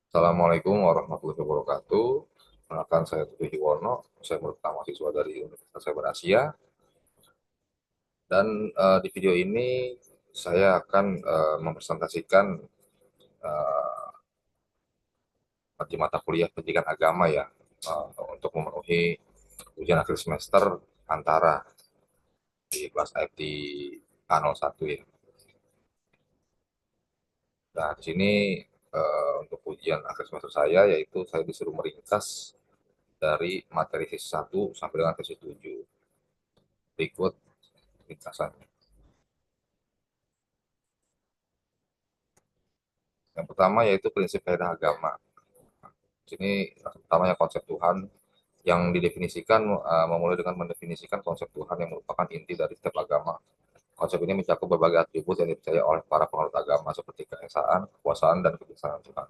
Assalamualaikum warahmatullahi wabarakatuh. Perkenalkan saya Tuti Hiwono, saya merupakan mahasiswa dari Universitas Cyber Asia. Dan di video ini saya akan mempresentasikan eh, mata kuliah pendidikan agama ya, untuk memenuhi ujian akhir semester antara di kelas IT A01 ya. Nah, di sini untuk ujian akhir semester saya yaitu saya disuruh meringkas dari materi sesi 1 sampai dengan sesi 7. Berikut ringkasannya. Yang pertama yaitu prinsip kaidah agama. Di sini pertamanya konsep Tuhan yang didefinisikan, memulai dengan mendefinisikan konsep Tuhan yang merupakan inti dari setiap agama. Konsep ini mencakup berbagai atribut yang dipercaya oleh para penganut agama seperti keesaan, kekuasaan, dan kebijaksanaan Tuhan.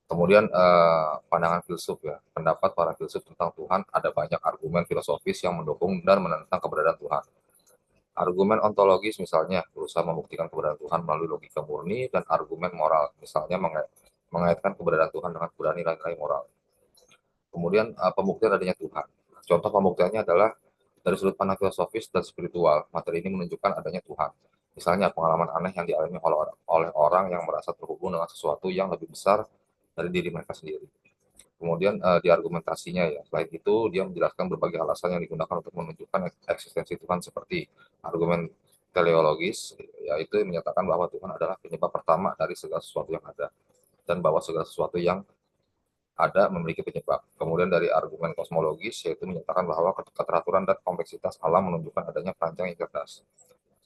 Kemudian pandangan filsuf ya, pendapat para filsuf tentang Tuhan ada banyak argumen filosofis yang mendukung dan menentang keberadaan Tuhan. Argumen ontologis misalnya berusaha membuktikan keberadaan Tuhan melalui logika murni, dan argumen moral misalnya mengaitkan keberadaan Tuhan dengan keberadaan nilai-nilai moral. Kemudian pembuktian adanya Tuhan. Contoh pembuktiannya adalah dari sudut pandang filosofis dan spiritual. Materi ini menunjukkan adanya Tuhan. Misalnya pengalaman aneh yang dialami oleh orang yang merasa terhubung dengan sesuatu yang lebih besar dari diri mereka sendiri. Kemudian di argumentasinya ya, selain itu dia menjelaskan berbagai alasan yang digunakan untuk menunjukkan eksistensi Tuhan seperti argumen teleologis, yaitu menyatakan bahwa Tuhan adalah penyebab pertama dari segala sesuatu yang ada, dan bahwa segala sesuatu yang ada memiliki penyebab. Kemudian dari argumen kosmologis, yaitu menyatakan bahwa keteraturan dan kompleksitas alam menunjukkan adanya perancang yang cerdas.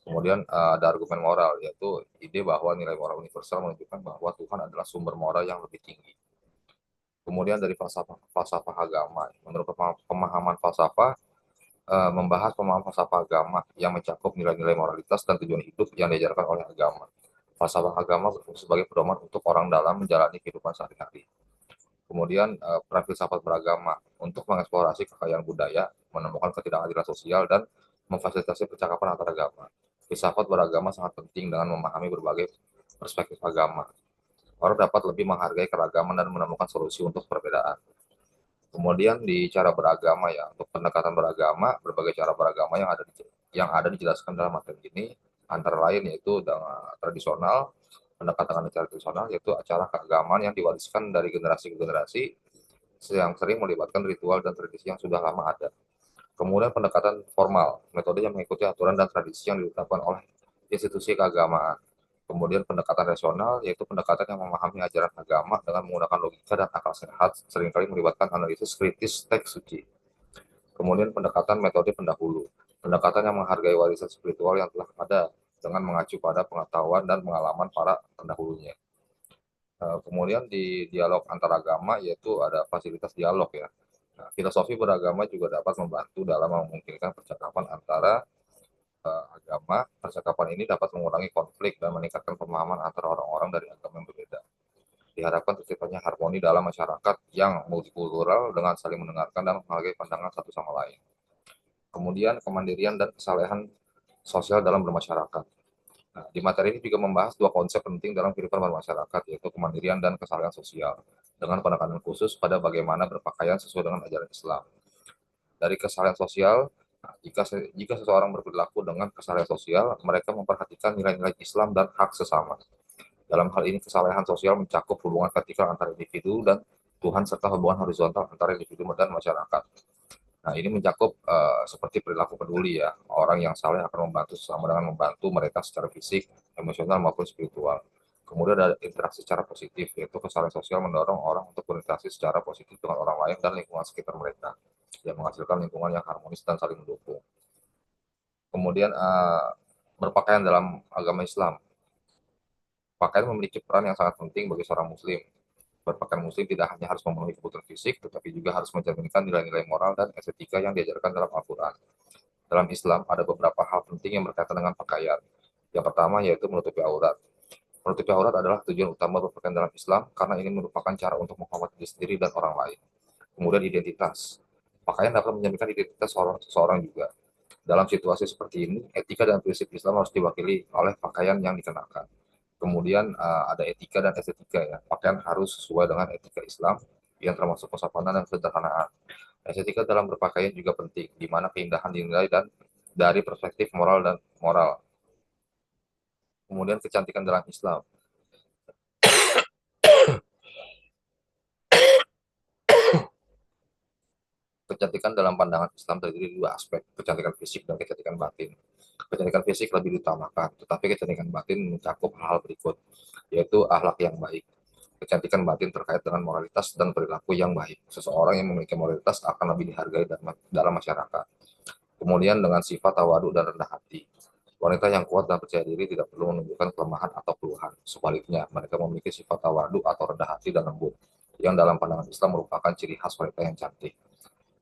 Kemudian ada argumen moral, yaitu ide bahwa nilai moral universal menunjukkan bahwa Tuhan adalah sumber moral yang lebih tinggi. Kemudian dari falsafah agama, menurut pemahaman falsafah, membahas pemahaman falsafah agama yang mencakup nilai-nilai moralitas dan tujuan hidup yang diajarkan oleh agama. Falsafah agama berfungsi sebagai pedoman untuk orang dalam menjalani kehidupan sehari-hari. Kemudian peran filsafat beragama untuk mengeksplorasi kekayaan budaya, menemukan ketidakadilan sosial, dan memfasilitasi percakapan antar agama. Filsafat beragama sangat penting dengan memahami berbagai perspektif agama. Orang dapat lebih menghargai keragaman dan menemukan solusi untuk perbedaan. Kemudian di cara beragama ya, untuk pendekatan beragama, berbagai cara beragama yang ada dijelaskan dalam materi ini, antara lain yaitu dengan tradisional, pendekatan secara tradisional yaitu acara keagamaan yang diwariskan dari generasi ke generasi, yang sering melibatkan ritual dan tradisi yang sudah lama ada. Kemudian pendekatan formal, metode yang mengikuti aturan dan tradisi yang ditetapkan oleh institusi keagamaan. Kemudian pendekatan rasional, yaitu pendekatan yang memahami ajaran agama dengan menggunakan logika dan akal sehat, seringkali melibatkan analisis kritis teks suci. Kemudian pendekatan metode pendahulu, pendekatan yang menghargai warisan spiritual yang telah ada dengan mengacu pada pengetahuan dan pengalaman para pendahulunya. Kemudian di dialog antaragama yaitu ada fasilitas dialog ya. Nah, filosofi beragama juga dapat membantu dalam memungkinkan percakapan antara agama. Percakapan ini dapat mengurangi konflik dan meningkatkan pemahaman antara orang-orang dari agama yang berbeda. Diharapkan terciptanya harmoni dalam masyarakat yang multikultural dengan saling mendengarkan dan menghargai pandangan satu sama lain. Kemudian kemandirian dan kesalehan sosial dalam bermasyarakat. Nah, di materi ini juga membahas dua konsep penting dalam kehidupan bermasyarakat, yaitu kemandirian dan kesalahan sosial, dengan penekanan khusus pada bagaimana berpakaian sesuai dengan ajaran Islam. Dari kesalahan sosial, nah, jika seseorang berperilaku dengan kesalahan sosial, mereka memperhatikan nilai-nilai Islam dan hak sesama. Dalam hal ini, kesalahan sosial mencakup hubungan vertikal antara individu dan Tuhan, serta hubungan horizontal antara individu dan masyarakat. Nah, ini mencakup seperti perilaku peduli ya. Orang yang saleh akan membantu sesama dengan membantu mereka secara fisik, emosional maupun spiritual. Kemudian ada interaksi secara positif, yaitu kesalahan sosial mendorong orang untuk berinteraksi secara positif dengan orang lain dan lingkungan sekitar mereka, yang menghasilkan lingkungan yang harmonis dan saling mendukung. Kemudian berpakaian dalam agama Islam. Pakaian memiliki peran yang sangat penting bagi seorang muslim. Berpakaian muslim tidak hanya harus memenuhi kebutuhan fisik, tetapi juga harus mencerminkan nilai-nilai moral dan estetika yang diajarkan dalam Al-Quran. Dalam Islam, ada beberapa hal penting yang berkaitan dengan pakaian. Yang pertama yaitu menutupi aurat. Menutupi aurat adalah tujuan utama berpakaian dalam Islam karena ini merupakan cara untuk menghormati diri sendiri dan orang lain. Kemudian identitas. Pakaian dapat mencerminkan identitas seseorang juga. Dalam situasi seperti ini, etika dan prinsip Islam harus diwakili oleh pakaian yang dikenakan. Kemudian ada etika dan estetika ya. Pakaian harus sesuai dengan etika Islam yang termasuk kesopanan dan kesederhanaan. Estetika dalam berpakaian juga penting, di mana keindahan dinilai dan dari perspektif moral dan moral. Kemudian kecantikan dalam Islam. Kecantikan dalam pandangan Islam terdiri dari dua aspek, kecantikan fisik dan kecantikan batin. Kecantikan fisik lebih diutamakan, tetapi kecantikan batin mencakup hal-hal berikut, yaitu akhlak yang baik. Kecantikan batin terkait dengan moralitas dan perilaku yang baik. Seseorang yang memiliki moralitas akan lebih dihargai dalam masyarakat. Kemudian dengan sifat tawadu dan rendah hati. Wanita yang kuat dan percaya diri tidak perlu menunjukkan kelemahan atau keluhan. Sebaliknya, mereka memiliki sifat tawadu atau rendah hati dan lembut, yang dalam pandangan Islam merupakan ciri khas wanita yang cantik.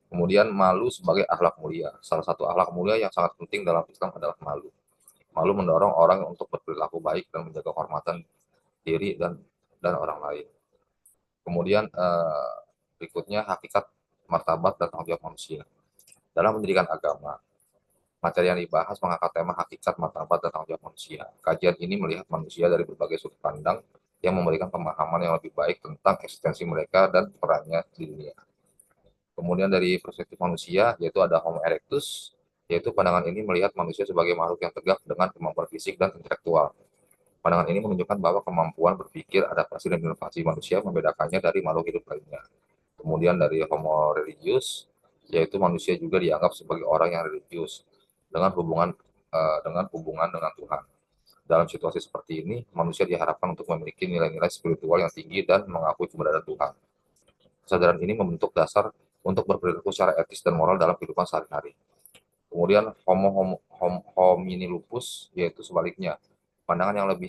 Kemudian malu sebagai akhlak mulia. Salah satu akhlak mulia yang sangat penting dalam Islam adalah malu. Malu mendorong orang untuk berperilaku baik dan menjaga kehormatan diri dan orang lain. Kemudian berikutnya hakikat, martabat, dan tanggung jawab manusia. Dalam pendidikan agama, materi yang dibahas mengangkat tema hakikat, martabat, dan tanggung jawab manusia. Kajian ini melihat manusia dari berbagai sudut pandang yang memberikan pemahaman yang lebih baik tentang eksistensi mereka dan perannya di dunia. Kemudian dari perspektif manusia, yaitu ada Homo erectus, yaitu pandangan ini melihat manusia sebagai makhluk yang tegak dengan kemampuan fisik dan intelektual. Pandangan ini menunjukkan bahwa kemampuan berpikir, adaptasi, dan inovasi manusia membedakannya dari makhluk hidup lainnya. Kemudian dari Homo religius, yaitu manusia juga dianggap sebagai orang yang religius dengan hubungan dengan Tuhan. Dalam situasi seperti ini, manusia diharapkan untuk memiliki nilai-nilai spiritual yang tinggi dan mengakui keberadaan Tuhan. Kesadaran ini membentuk dasar untuk berperilaku secara etis dan moral dalam kehidupan sehari-hari. Kemudian homini lupus, yaitu sebaliknya, pandangan yang lebih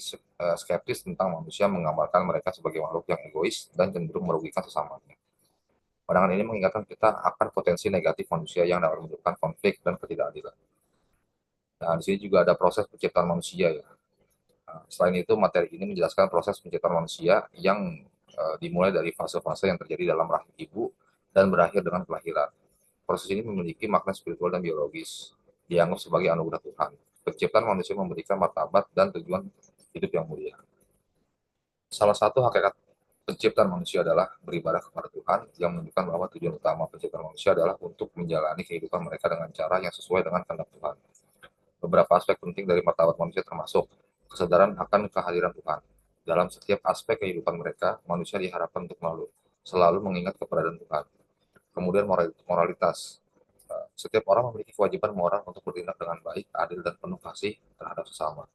skeptis tentang manusia menggambarkan mereka sebagai makhluk yang egois dan cenderung merugikan sesamanya. Pandangan ini mengingatkan kita akan potensi negatif manusia yang dapat menimbulkan konflik dan ketidakadilan. Nah, di sini juga ada proses penciptaan manusia ya. Nah, selain itu, materi ini menjelaskan proses penciptaan manusia yang dimulai dari fase-fase yang terjadi dalam rahim ibu dan berakhir dengan kelahiran. Proses ini memiliki makna spiritual dan biologis, dianggap sebagai anugerah Tuhan. Penciptaan manusia memberikan martabat dan tujuan hidup yang mulia. Salah satu hakikat penciptaan manusia adalah beribadah kepada Tuhan, yang menunjukkan bahwa tujuan utama penciptaan manusia adalah untuk menjalani kehidupan mereka dengan cara yang sesuai dengan kehendak Tuhan. Beberapa aspek penting dari martabat manusia termasuk kesadaran akan kehadiran Tuhan. Dalam setiap aspek kehidupan mereka, manusia diharapkan untuk selalu mengingat keberadaan Tuhan. Kemudian moralitas. Setiap orang memiliki kewajiban moral untuk bertindak dengan baik, adil, dan penuh kasih terhadap sesama.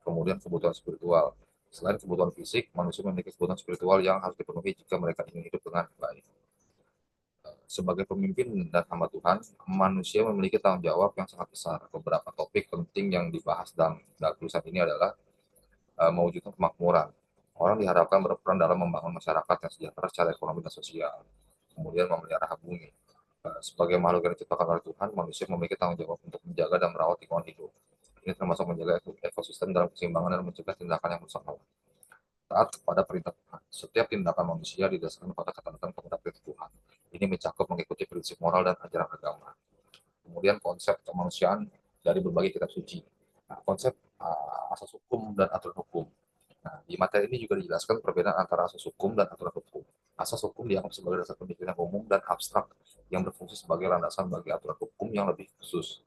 Kemudian kebutuhan spiritual. Selain kebutuhan fisik, manusia memiliki kebutuhan spiritual yang harus dipenuhi jika mereka ingin hidup dengan baik. Sebagai pemimpin dan hamba Tuhan, manusia memiliki tanggung jawab yang sangat besar. Beberapa topik penting yang dibahas dalam tulisan ini adalah mewujudkan kemakmuran. Orang diharapkan berperan dalam membangun masyarakat yang sejahtera secara ekonomi dan sosial. Kemudian memelihara hak bumi. Sebagai makhluk yang diciptakan oleh Tuhan, manusia memiliki tanggung jawab untuk menjaga dan merawat lingkungan hidup. Ini termasuk menjaga ekosistem dalam keseimbangan dan mencegah tindakan yang merusak alam. Taat kepada perintah Tuhan. Setiap tindakan manusia didasarkan pada ketaatan kepada perintah Tuhan. Ini mencakup mengikuti prinsip moral dan ajaran agama. Kemudian konsep kemanusiaan dari berbagai kitab suci. Nah, konsep asas hukum dan aturan hukum. Nah, di materi ini juga dijelaskan perbedaan antara asas hukum dan aturan hukum. Asas hukum dianggap sebagai dasar pemikiran umum dan abstrak yang berfungsi sebagai landasan bagi aturan hukum yang lebih khusus.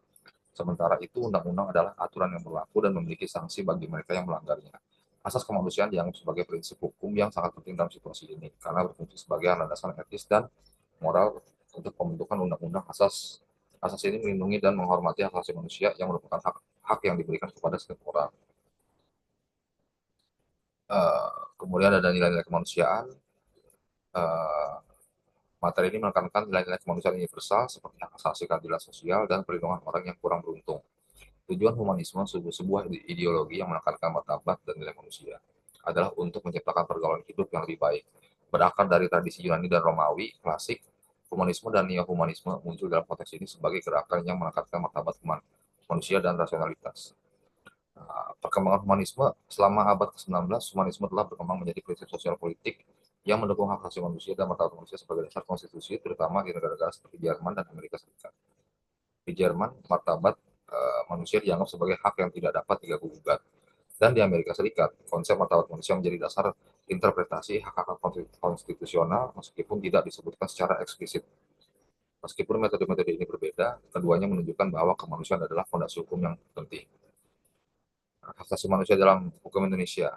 Sementara itu, undang-undang adalah aturan yang berlaku dan memiliki sanksi bagi mereka yang melanggarnya. Asas kemanusiaan dianggap sebagai prinsip hukum yang sangat penting dalam situasi ini, karena berfungsi sebagai landasan etis dan moral untuk pembentukan undang-undang. Asas ini melindungi dan menghormati hak asasi manusia yang merupakan hak yang diberikan kepada setiap orang. Kemudian ada nilai-nilai kemanusiaan. Materi ini menekankan nilai-nilai kemanusiaan universal seperti hak asasi, keadilan sosial, dan perlindungan orang yang kurang beruntung. Tujuan humanisme, sebuah ideologi yang menekankan martabat dan nilai manusia, adalah untuk menciptakan pergaulan hidup yang lebih baik. Berakar dari tradisi Yunani dan Romawi klasik, humanisme dan neo-humanisme muncul dalam konteks ini sebagai gerakan yang menekankan martabat manusia dan rasionalitas. Perkembangan humanisme selama abad ke-19, humanisme telah berkembang menjadi prinsip sosial politik yang mendukung hak asasi manusia dan martabat manusia sebagai dasar konstitusi, terutama di negara-negara seperti Jerman dan Amerika Serikat. Di Jerman, martabat manusia dianggap sebagai hak yang tidak dapat diganggu-gugat. Dan di Amerika Serikat, konsep martabat manusia menjadi dasar interpretasi hak-hak konstitusional meskipun tidak disebutkan secara eksplisit. Meskipun metode-metode ini berbeda, keduanya menunjukkan bahwa kemanusiaan adalah fondasi hukum yang penting. Hak asasi manusia dalam hukum Indonesia.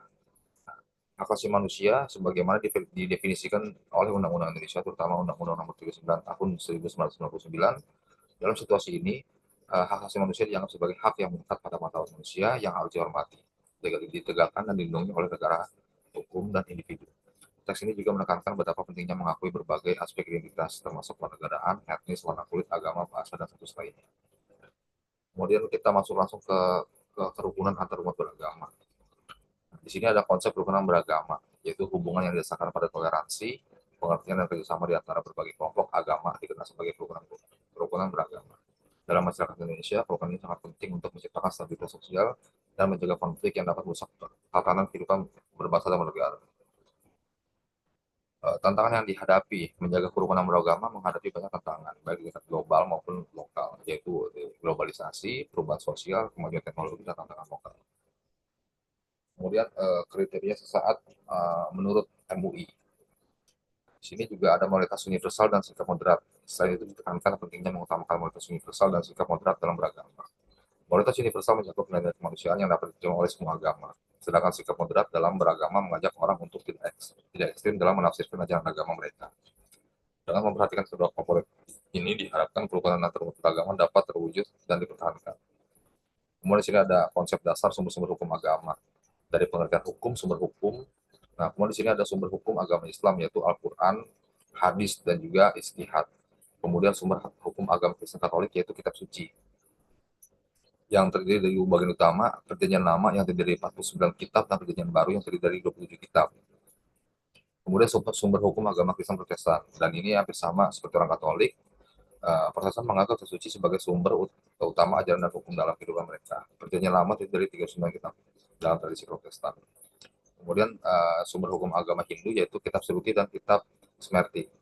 Hak asasi manusia sebagaimana didefinisikan oleh Undang-Undang Indonesia, terutama Undang-Undang Nomor 39 Tahun 1999. Dalam situasi ini, hak asasi manusia dianggap sebagai hak yang melekat pada martabat manusia yang harus dihormati, ditegakkan dan dilindungi oleh negara, hukum, dan individu. Teks ini juga menekankan betapa pentingnya mengakui berbagai aspek identitas, termasuk kenegaraan, etnis, warna kulit, agama, bahasa, dan status lainnya. Kemudian kita masuk langsung ke kerukunan antar umat beragama. Di sini ada konsep kerukunan beragama, yaitu hubungan yang didasarkan pada toleransi, pengertian dan kerjasama di antara berbagai kelompok agama dikenal sebagai kerukunan beragama. Dalam masyarakat Indonesia, kerukunan ini sangat penting untuk menciptakan stabilitas sosial dan mencegah konflik yang dapat merusak tatanan kehidupan berbangsa dan bernegara. Tantangan yang dihadapi menjaga kerukunan beragama menghadapi banyak tantangan baik di tingkat global maupun lokal, yaitu globalisasi, perubahan sosial, kemajuan teknologi, dan tantangan lokal. Kemudian kriteria sesaat menurut MUI. Di sini juga ada moralitas universal dan sikap moderat. Selain itu ditekankan pentingnya mengutamakan moralitas universal dan sikap moderat dalam beragama. Moralitas universal mencakup nilai kemanusiaan yang dapat diterima oleh semua agama. Sedangkan sikap moderat dalam beragama mengajak orang untuk tidak ekstrim dalam menafsirkan ajaran agama mereka. Dengan memperhatikan kedua komponen ini diharapkan kerukunan antar beragama dapat terwujud dan dipertahankan. Kemudian di sini ada konsep dasar sumber-sumber hukum agama. Dari pengertian hukum, sumber hukum. Nah, kemudian di sini ada sumber hukum agama Islam, yaitu Al-Quran, hadis, dan juga istihad. Kemudian sumber hukum agama Kristen Katolik, yaitu kitab suci, yang terdiri dari bagian utama, perjanjian lama yang terdiri dari 49 kitab, dan perjanjian baru yang terdiri dari 27 kitab. Kemudian sumber hukum agama Kristen Protestan, dan ini hampir sama seperti orang Katolik. Protestan menganggap kitab suci sebagai sumber utama ajaran dan hukum dalam kehidupan mereka. Perjanjian lama terdiri dari 39 kitab dalam tradisi Protestan. Kemudian sumber hukum agama Hindu yaitu kitab Suruti dan kitab Smriti.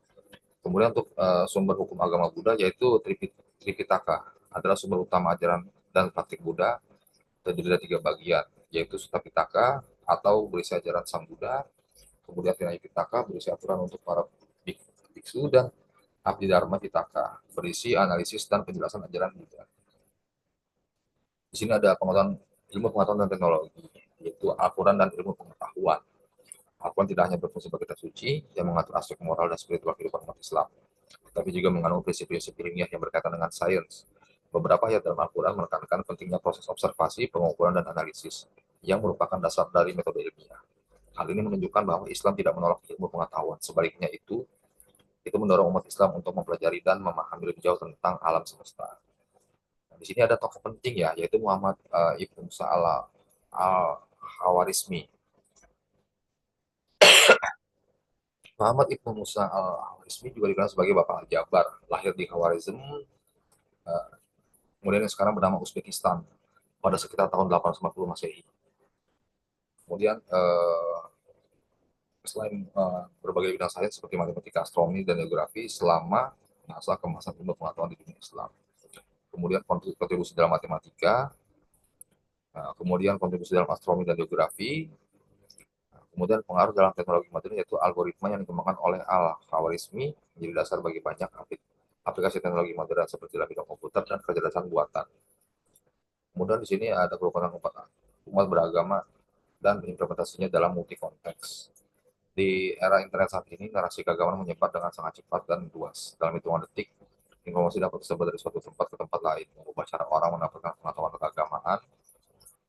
Kemudian untuk sumber hukum agama Buddha yaitu Tripitaka, adalah sumber utama ajaran dan praktik Buddha, terdiri dari 3 bagian, yaitu Sutta Pitaka atau berisi ajaran Sang Buddha, kemudian Vinaya Pitaka berisi aturan untuk para biksu, dan Abhidharma Pitaka berisi analisis dan penjelasan ajaran Buddha. Di sini ada ilmu pengetahuan dan teknologi, yaitu Al-Quran dan ilmu pengetahuan. Al-Quran tidak hanya berfungsi sebagai kitab suci yang mengatur aspek moral dan spiritual kehidupan umat Islam, tapi juga mengandung prinsip-prinsip ilmiah yang berkaitan dengan sains. Beberapa ayat dalam Al-Quran menekankan pentingnya proses observasi, pengukuran, dan analisis, yang merupakan dasar dari metode ilmiah. Hal ini menunjukkan bahwa Islam tidak menolak ilmu pengetahuan. Sebaliknya itu mendorong umat Islam untuk mempelajari dan memahami lebih jauh tentang alam semesta. Nah, di sini ada tokoh penting ya, yaitu Muhammad Ibn Musa al-Khawarizmi. Muhammad Ibn Musa al-Khawarizmi juga dikenal sebagai Bapak Al-Jabar, lahir di Khawarizm, kemudian yang sekarang bernama Uzbekistan, pada sekitar tahun 850 Masehi. Kemudian selain berbagai bidang sains seperti matematika, astronomi, dan geografi selama masa kemasan ilmu pengetahuan di dunia Islam. Kemudian kontribusi dalam matematika, kemudian kontribusi dalam astronomi dan geografi, kemudian pengaruh dalam teknologi modern yaitu algoritma yang dikembangkan oleh Al-Khawarizmi menjadi dasar bagi banyak aplikasi teknologi modern seperti bidang komputer dan kecerdasan buatan. Kemudian di sini ada kerukunan umat beragama dan implementasinya dalam multi konteks. Di era internet saat ini, narasi keagamaan menyebar dengan sangat cepat dan luas. Dalam hitungan detik, informasi dapat tersebar dari suatu tempat ke tempat lain, mengubah cara orang mendapatkan pengetahuan keagamaan.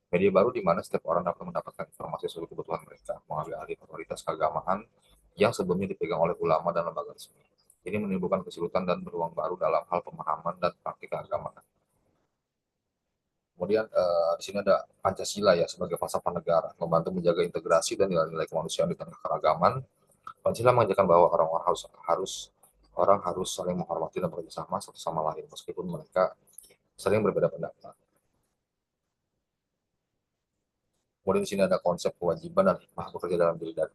Media baru di mana setiap orang dapat mendapatkan informasi sesuai kebutuhan mereka, mengambil alih otoritas keagamaan yang sebelumnya dipegang oleh ulama dan lembaga resmi. Ini menimbulkan kesulitan dan peluang baru dalam hal pemahaman dan praktik keagamaan. Kemudian di sini ada Pancasila ya sebagai falsafah negara, membantu menjaga integrasi dan nilai-nilai kemanusiaan di tengah keragaman. Pancasila mengajarkan bahwa orang harus saling menghormati dan bekerjasama satu sama lain meskipun mereka sering berbeda pendapat. Kemudian di sini ada konsep kewajiban dan hikmah bekerja dalam diri dan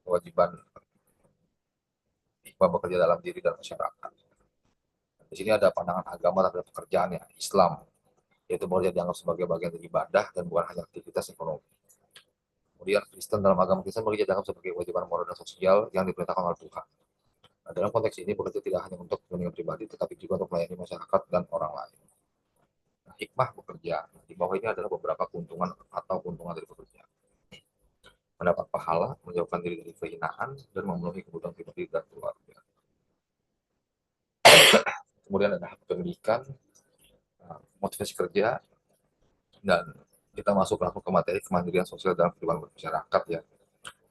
kewajiban hikmah bekerja dalam diri dan masyarakat. Di sini ada pandangan agama terhadap pekerjaan ya, Islam. yaitu boleh dianggap sebagai bagian dari ibadah dan bukan hanya aktivitas ekonomi. Kemudian Kristen, dalam agama Kristen boleh dianggap sebagai kewajiban moral dan sosial yang diperintahkan oleh Tuhan. Nah, dalam konteks ini bekerja tidak hanya untuk kepentingan pribadi, tetapi juga untuk melayani masyarakat dan orang lain. Nah, hikmah bekerja. Nah, di bawah ini adalah beberapa keuntungan atau keuntungan dari bekerja. Mendapat pahala, menjauhkan diri dari kehinaan, dan memenuhi kebutuhan pribadi dan keluarga. Kemudian ada hak pendidikan, motivasi kerja, dan kita masuk langsung ke materi kemandirian sosial dalam kehidupan masyarakat ya.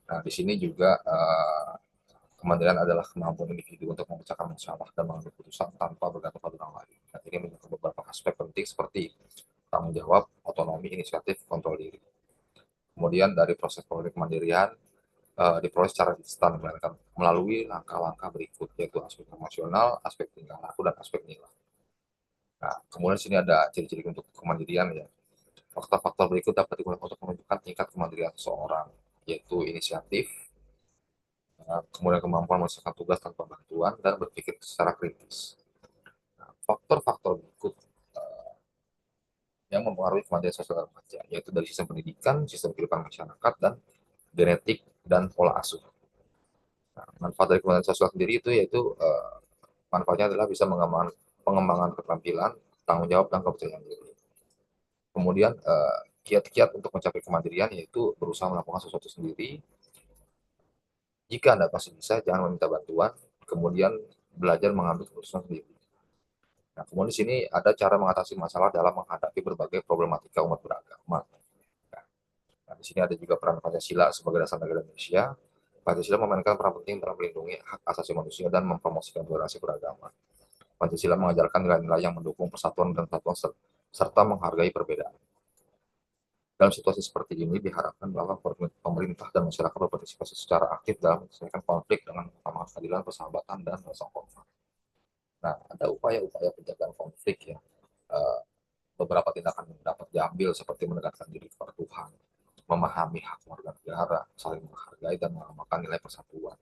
Nah, di sini juga kemandirian adalah kemampuan individu untuk memecahkan masalah dan mengambil keputusan tanpa bergantung pada orang lain. Nah, ini menyangkut beberapa aspek penting seperti tanggung jawab, otonomi, inisiatif, kontrol diri. Kemudian dari proses kemandirian diperoleh secara instan melalui langkah-langkah berikut, yaitu aspek emosional, aspek tingkah laku, dan aspek nilai. Nah, kemudian sini ada ciri-ciri untuk kemandirian ya. Faktor-faktor berikut dapat digunakan untuk menunjukkan tingkat kemandirian seseorang, yaitu inisiatif, kemudian kemampuan menyelesaikan tugas tanpa bantuan, dan berpikir secara kritis. Nah, faktor-faktor berikut yang mempengaruhi kemandirian sosial remaja, yaitu dari sistem pendidikan, sistem kehidupan masyarakat, dan genetik dan pola asuh. Nah, manfaat dari kemandirian sosial sendiri itu yaitu manfaatnya adalah bisa mengembangkan pengembangan keterampilan, tanggung jawab, dan kepercayaan diri. Kemudian kiat-kiat untuk mencapai kemandirian yaitu berusaha melakukan sesuatu sendiri. Jika Anda masih bisa, jangan meminta bantuan. Kemudian belajar mengambil keputusan sendiri. Nah, kemudian di sini ada cara mengatasi masalah dalam menghadapi berbagai problematika umat beragama. Nah, di sini ada juga peran Pancasila sebagai dasar negara Indonesia. Pancasila memainkan peran penting dalam melindungi hak asasi manusia dan mempromosikan toleransi beragama. Pancasila mengajarkan nilai-nilai yang mendukung persatuan dan kesatuan serta menghargai perbedaan. Dalam situasi seperti ini diharapkan bahwa pemerintah dan masyarakat berpartisipasi secara aktif dalam menyelesaikan konflik dengan utamakan keadilan, persahabatan, dan rasa hormat. Nah, ada upaya-upaya pencegahan konflik ya. Eh, Beberapa tindakan yang dapat diambil seperti menegakkan diri kepada Tuhan, memahami hak warga negara, saling menghargai dan mengamalkan nilai persatuan.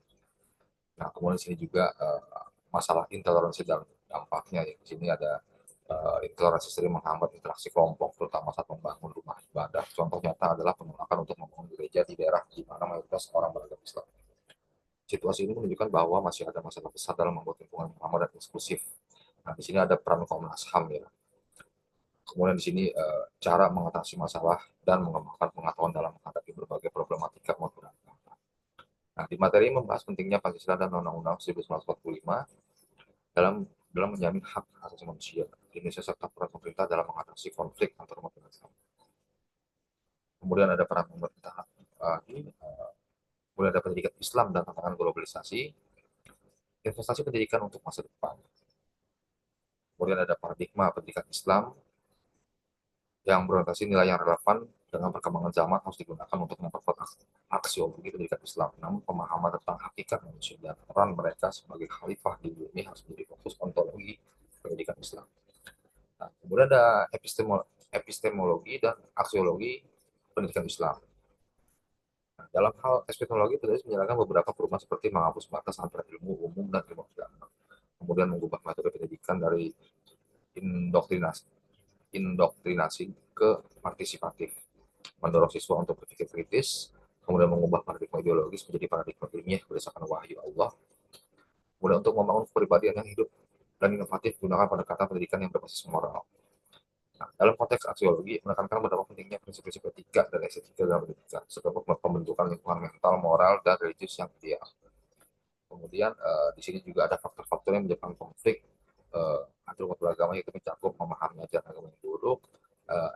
Nah, kemudian di sini juga masalah intoleransi dan dampaknya. Di sini ada intoleransi sering menghambat interaksi kelompok, terutama saat membangun rumah ibadah. Contoh nyata adalah penolakan untuk membangun gereja di daerah di mana mayoritas orang beragama Islam. Situasi ini menunjukkan bahwa masih ada masalah besar dalam membuat lingkungan yang aman dan inklusif. Nah, di sini ada peran Komnas HAM ya. Kemudian di sini cara mengatasi masalah dan mengembangkan pengetahuan dalam menghadapi berbagai problematika maupun. Nah, di materi membahas pentingnya Pancasila dan Undang-Undang 1945 dalam menjamin hak asasi manusia Indonesia serta peran pemerintah dalam mengatasi konflik antar umat beragama. Kemudian ada peran pemerintah kemudian ada pendidikan Islam dan tantangan globalisasi, investasi pendidikan untuk masa depan. Kemudian ada paradigma pendidikan Islam yang berorientasi nilai yang relevan dengan perkembangan zaman harus digunakan untuk memperkuat aksiologi pendidikan Islam. Namun pemahaman tentang hakikat manusia dan peran mereka sebagai khalifah di bumi harus menjadi fokus ontologi pendidikan Islam. Nah, kemudian ada epistemologi dan aksiologi pendidikan Islam. Nah, dalam hal epistemologi, penulis menjalankan beberapa perubahan seperti menghapus batas antara ilmu umum dan ilmu agama, kemudian mengubah metode pendidikan dari indoktrinasi, ke partisipatif, mendorong siswa untuk berpikir kritis, kemudian mengubah paradigma ideologis menjadi paradigma ilmiah berdasarkan wahyu Allah, kemudian untuk membangun kepribadian yang hidup dan inovatif gunakan pendekatan pendidikan yang berbasis moral. Nah, dalam konteks aksiologi, menekankan betapa pentingnya prinsip-prinsip etika dan estetika dalam pendidikan, sebagai pembentukan lingkungan mental, moral, dan religius yang ideal. Kemudian di sini juga ada faktor-faktor yang menyebabkan konflik antar umat beragama, yaitu mencakup memahami ajaran agama yang buruk,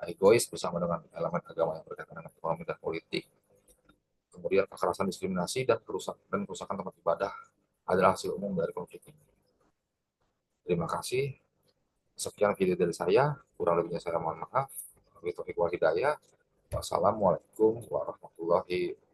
egois bersama dengan elemen agama yang berkaitan dengan ekonomi dan politik. Kemudian kekerasan, diskriminasi, dan kerusakan tempat ibadah adalah hasil umum dari konflik ini. Terima kasih. Sekian video dari saya. Kurang lebihnya saya mohon maaf. Wassalamualaikum warahmatullahi wabarakatuh.